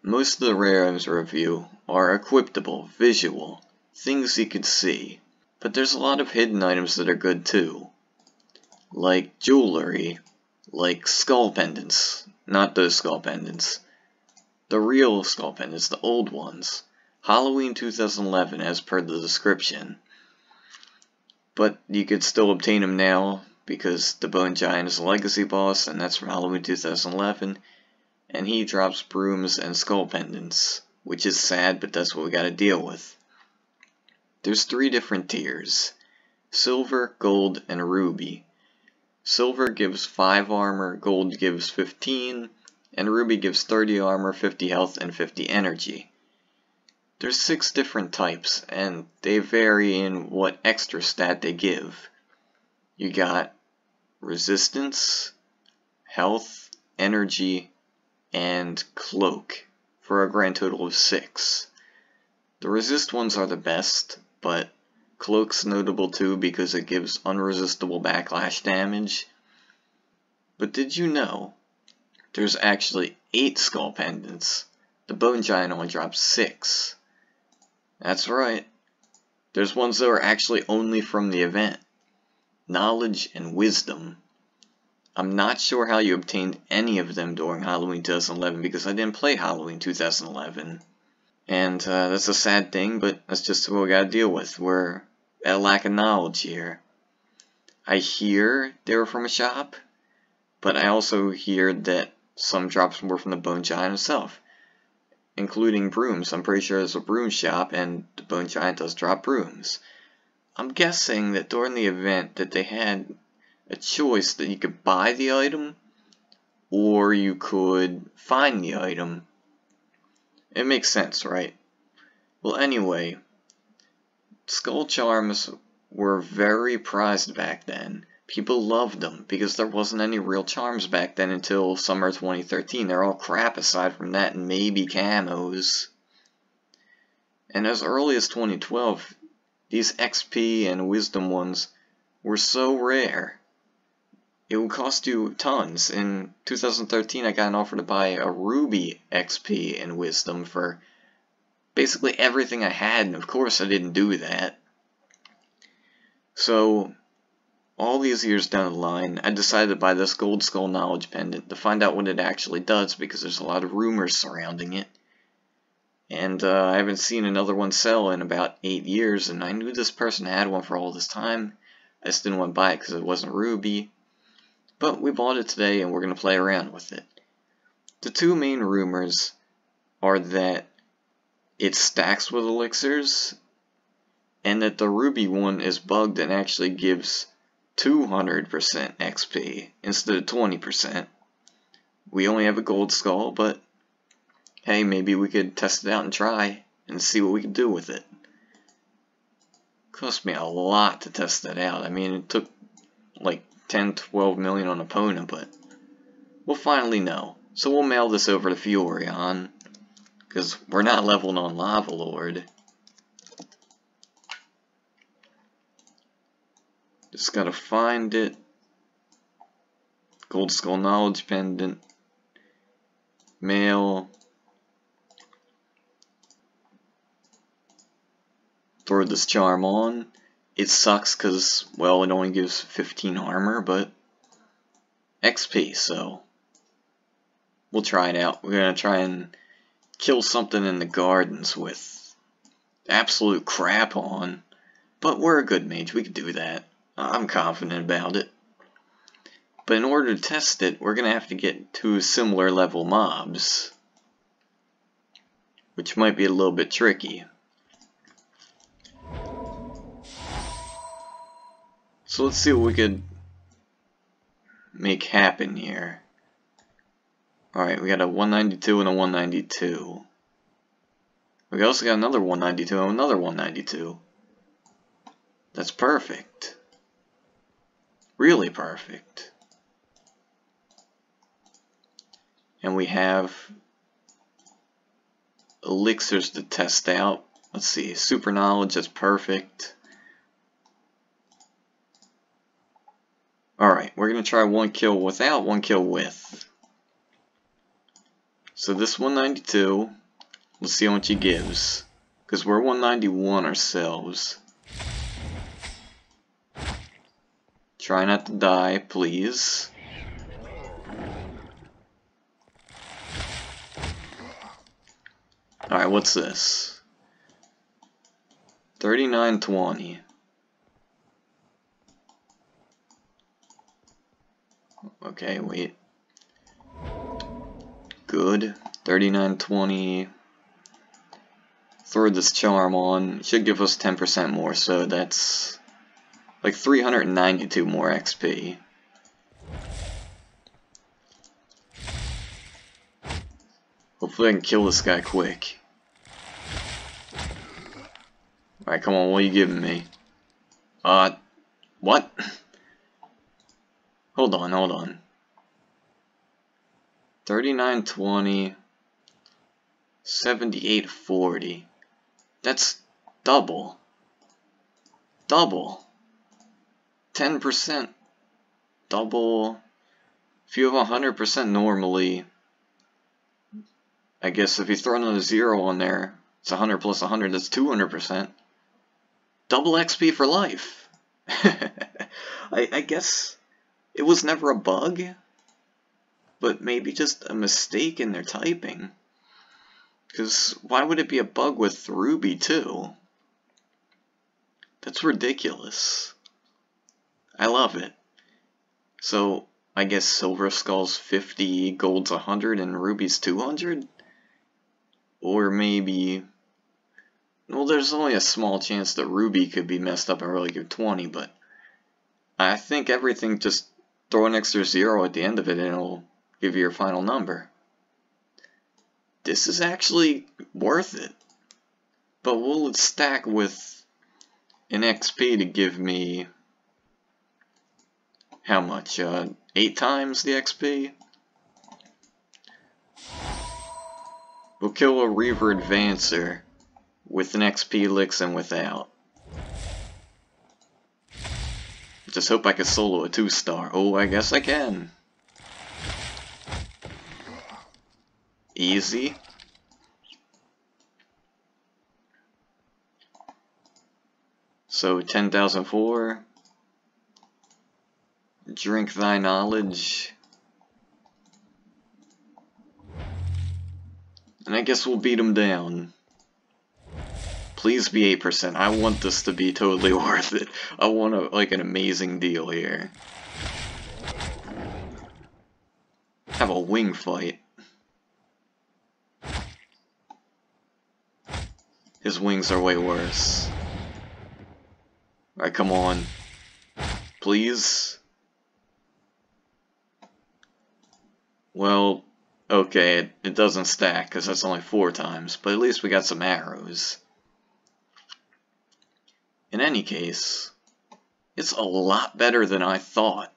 Most of the rare items review are equipable, visual, things you can see. But there's a lot of hidden items that are good too. Like jewelry, like skull pendants. Not those skull pendants. The real skull pendants, the old ones. Halloween 2011 as per the description. But you could still obtain them now because the Bone Giant is a legacy boss, and that's from Halloween 2011. And he drops brooms and skull pendants, which is sad, but that's what we gotta deal with. There's 3 different tiers: silver, gold, and ruby. Silver gives 5 armor, gold gives 15, and ruby gives 30 armor, 50 health, and 50 energy. There's 6 different types, and they vary in what extra stat they give. You got resistance, health, energy, and cloak, for a grand total of 6. The resist ones are the best, but cloak's notable too because it gives unresistible backlash damage. But did you know there's actually 8 skull pendants? The Bone Giant only drops 6. That's right. There's ones that are actually only from the event. Knowledge and wisdom. I'm not sure how you obtained any of them during Halloween 2011 because I didn't play Halloween 2011. And that's a sad thing, but that's just what we gotta deal with. We're at a lack of knowledge here. I hear they were from a shop, but I also hear that some drops were from the Bone Giant himself, including brooms. I'm pretty sure there's a broom shop, and the Bone Giant does drop brooms. I'm guessing that during the event that they had a choice that you could buy the item, or you could find the item. It makes sense, right? Well, anyway, skull charms were very prized back then. People loved them because there wasn't any real charms back then until summer 2013. They're all crap aside from that and maybe camos. And as early as 2012, these XP and wisdom ones were so rare. It would cost you tons. In 2013, I got an offer to buy a ruby XP and wisdom for basically everything I had, and of course I didn't do that. So, all these years down the line, I decided to buy this Gold Skull Knowledge Pendant to find out what it actually does, because there's a lot of rumors surrounding it. And I haven't seen another one sell in about 8 years, and I knew this person had one for all this time. I just didn't want to buy it because it wasn't ruby. But we bought it today, and we're going to play around with it. The 2 main rumors are that it stacks with elixirs, and that the ruby one is bugged and actually gives 200% XP instead of 20%. We only have a gold skull, but hey, maybe we could test it out and try and see what we can do with it. Cost me a lot to test that out. I mean, it took like 10-12 million on opponent, but we'll finally know. So we'll mail this over to Furion, because we're not leveling on Lava Lord. Just gotta find it. Gold Skull Knowledge Pendant. Mail. Throw this charm on. It sucks because, well, it only gives 15 armor, but XP, so we'll try it out. We're gonna try and kill something in the gardens with absolute crap on, but we're a good mage, we can do that. I'm confident about it. But in order to test it, we're gonna have to get 2 similar level mobs, which might be a little bit tricky. So let's see what we could make happen here. Alright, we got a 192 and a 192. We also got another 192 and another 192. That's perfect. Really perfect. And we have elixirs to test out. Let's see, super knowledge, that's perfect. Alright, we're going to try 1 kill without, 1 kill with. So this 192, let's see how much he gives. Because we're 191 ourselves. Try not to die, please. Alright, what's this? 3920. Okay, wait. Good. 3920. Throw this charm on. Should give us 10% more, so that's like 392 more XP. Hopefully I can kill this guy quick. Alright, come on, what are you giving me? What? Hold on. 3920, 7840. That's double. 10%. Double. If you have 100% normally, I guess if you throw another 0 on there, it's 100 plus 100, that's 200%. Double XP for life. I guess it was never a bug, but maybe just a mistake in their typing. Because why would it be a bug with Ruby too? That's ridiculous. I love it. So, I guess Silver Skull's 50, Gold's 100, and Ruby's 200? Or maybe... Well, there's only a small chance that Ruby could be messed up and really give 20, but... I think everything, just throw an extra 0 at the end of it and it'll give you your final number. This is actually worth it. But will it stack with an XP to give me... how much? 8 times the XP? We'll kill a Reaver Advancer with an XP licks and without. Just hope I can solo a 2-star. Oh, I guess I can. Easy. So 10,004. Drink thy knowledge. And I guess we'll beat him down. Please be 8%. I want this to be totally worth it. I want like an amazing deal here. Have a wing fight. His wings are way worse. Alright, come on. Please? Well, okay, it doesn't stack because that's only 4 times, but at least we got some arrows. In any case, it's a lot better than I thought.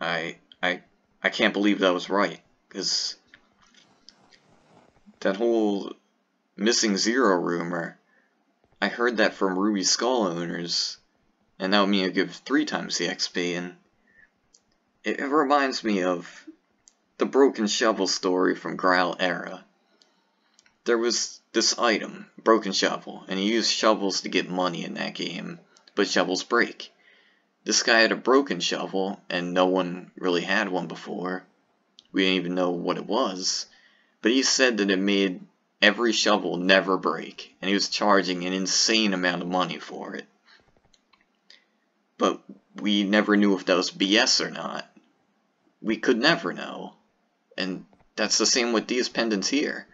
I can't believe that was right, because that whole missing 0 rumor, I heard that from Ruby Skull owners, and that would mean I give 3 times the XP, and it reminds me of the Broken Shovel story from Growl Era. There was this item, Broken Shovel, and you use shovels to get money in that game, but shovels break. This guy had a broken shovel, and no one really had one before. We didn't even know what it was, but he said that it made every shovel never break, and he was charging an insane amount of money for it. But we never knew if that was BS or not. We could never know. And that's the same with these pendants here.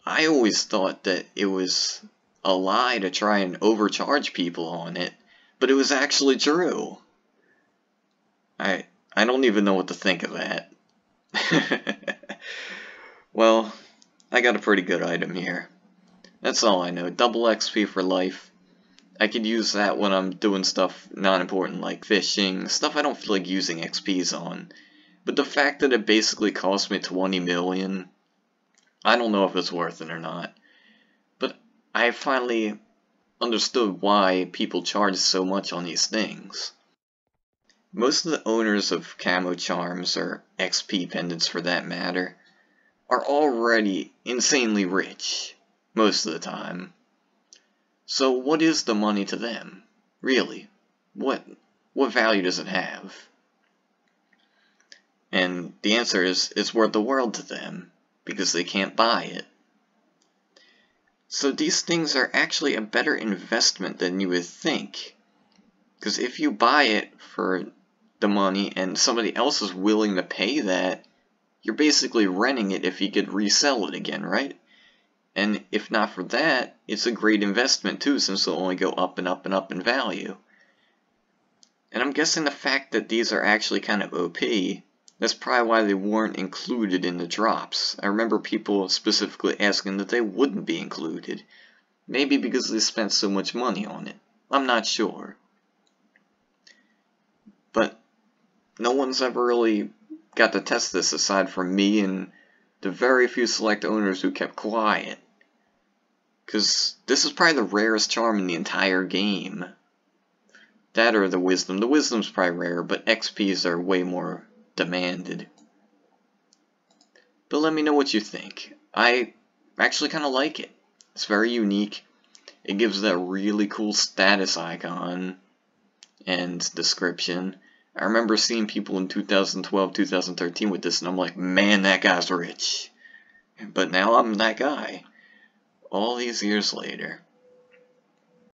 I always thought that it was a lie to try and overcharge people on it, but it was actually true. I don't even know what to think of that. Well, I got a pretty good item here. That's all I know. Double XP for life. I could use that when I'm doing stuff not important like fishing, stuff I don't feel like using XPs on. But the fact that it basically cost me 20 million, I don't know if it's worth it or not. But I finally understood why people charge so much on these things. Most of the owners of camo charms, or XP pendants for that matter, are already insanely rich, most of the time. So what is the money to them? Really? What value does it have? And the answer is, it's worth the world to them, because they can't buy it. So these things are actually a better investment than you would think. Because if you buy it for the money and somebody else is willing to pay that, you're basically renting it if you could resell it again, right? And if not for that, it's a great investment too, since they'll only go up and up and up in value. And I'm guessing the fact that these are actually kind of OP, that's probably why they weren't included in the drops. I remember people specifically asking that they wouldn't be included. Maybe because they spent so much money on it. I'm not sure. But no one's ever really got to test this aside from me and the very few select owners who kept quiet. Because this is probably the rarest charm in the entire game. That or the Wisdom. The Wisdom's probably rare, but XPs are way more demanded. But let me know what you think. I actually kind of like it. It's very unique. It gives that really cool status icon and description. I remember seeing people in 2012, 2013 with this, and I'm like, man, that guy's rich. But now I'm that guy. All these years later.